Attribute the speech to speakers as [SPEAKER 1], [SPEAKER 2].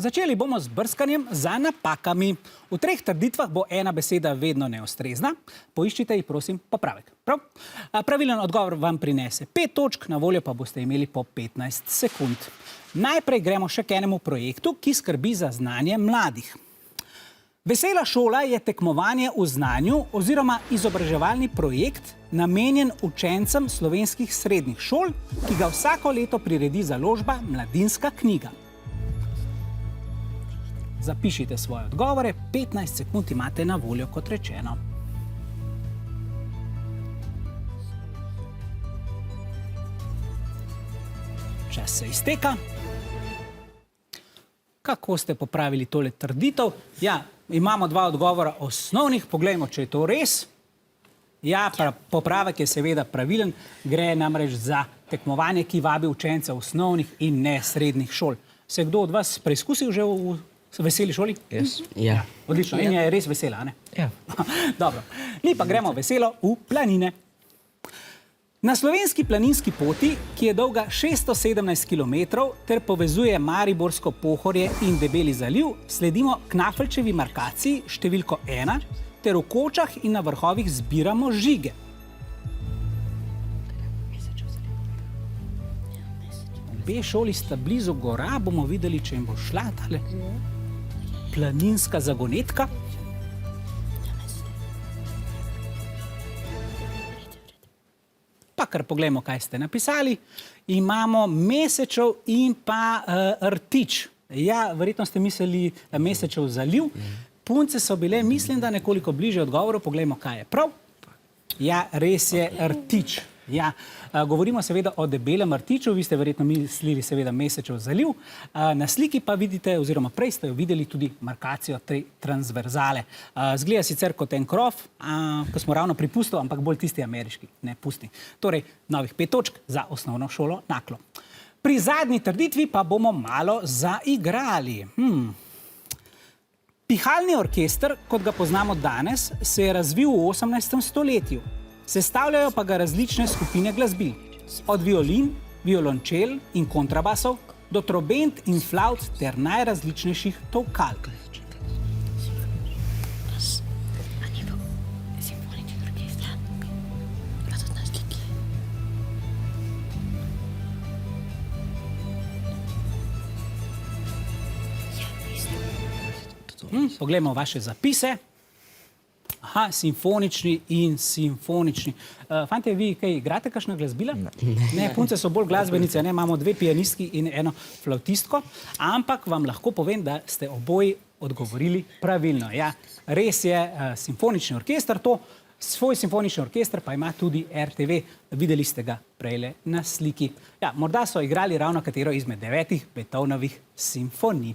[SPEAKER 1] Začeli bomo z brskanjem za napakami. V 3 trditvah bo ena beseda vedno neustrezna. Poiščite ji, prosim, popravek. Prav? Pravilen odgovor vam prinese 5 točk, na voljo pa boste imeli po 15 sekund. Najprej gremo še k enemu projektu, ki skrbi za znanje mladih. Vesela šola je tekmovanje v znanju oziroma izobraževalni projekt namenjen učencem slovenskih srednjih šol, ki ga vsako leto priredi založba Mladinska knjiga. Zapišite svoje odgovore, 15 sekund imate na voljo, kot rečeno. Čas se izteka. Kako ste popravili tole trditev? Ja, imamo 2 odgovora osnovnih. Poglejmo, če je to res. Ja, popravek je seveda pravilen. Gre namreč za tekmovanje, ki vabi učence osnovnih in ne srednjih šol. Se je kdo od vas preizkusil že v veseli šoli?
[SPEAKER 2] Jaz? Ja.
[SPEAKER 1] Odlično. In je res vesela, ne?
[SPEAKER 2] Ja.
[SPEAKER 1] Dobro. Mi pa gremo veselo v planine. Na slovenski planinski poti, ki je dolga 617 kilometrov ter povezuje Mariborsko Pohorje in Debeli zaliv, sledimo Knafelčevi markaciji številko 1 ter v kočah in na vrhovih zbiramo žige. Obe šoli sta blizu gora, bomo videli, če jim bo šla tale planinska zagonetka. Pa kar poglejmo, kaj ste napisali. Imamo Mesečev in pa Rtič. Ja, verjetno ste mislili Mesečev zaliv. Punce so bile, mislim, da nekoliko bliže odgovoru. Poglejmo, kaj je prav. Ja, res je Rtič. Ja, govorimo seveda o Debelem Rtiču. Vi ste verjetno mislili seveda Mesečev zaliv. Na sliki pa vidite, oziroma prej ste jo videli tudi markacijo te transverzale. Zgleda sicer kot en krof, ko smo ravno pri pustu, ampak bolj tisti ameriški, ne pustni. Torej, novih 5 točk za osnovno šolo Naklo. Pri zadnji trditvi pa bomo malo zaigrali. Pihalni orkester, kot ga poznamo danes, se je razvil v 18. stoletju. Sestavljajo pa ga različne skupine glasbil. Od violin, violončel in kontrabasov do trobent in flavt ter najrazličnejših tolkal. Poglejmo vaše zapise. Aha, simfonični in simfonični. Fantje, vi kaj igrate kakšna glasbila? Ne, punce so bolj glasbenice, ne, imamo 2 pianistki in 1 flavtistko, ampak vam lahko povem, da ste oboji odgovorili pravilno. Ja, res je simfonični orkester to, svoj simfonični orkester pa ima tudi RTV, videli ste ga prejle na sliki. Ja, morda so igrali ravno katero izmed 9 Beethovenovih simfonij.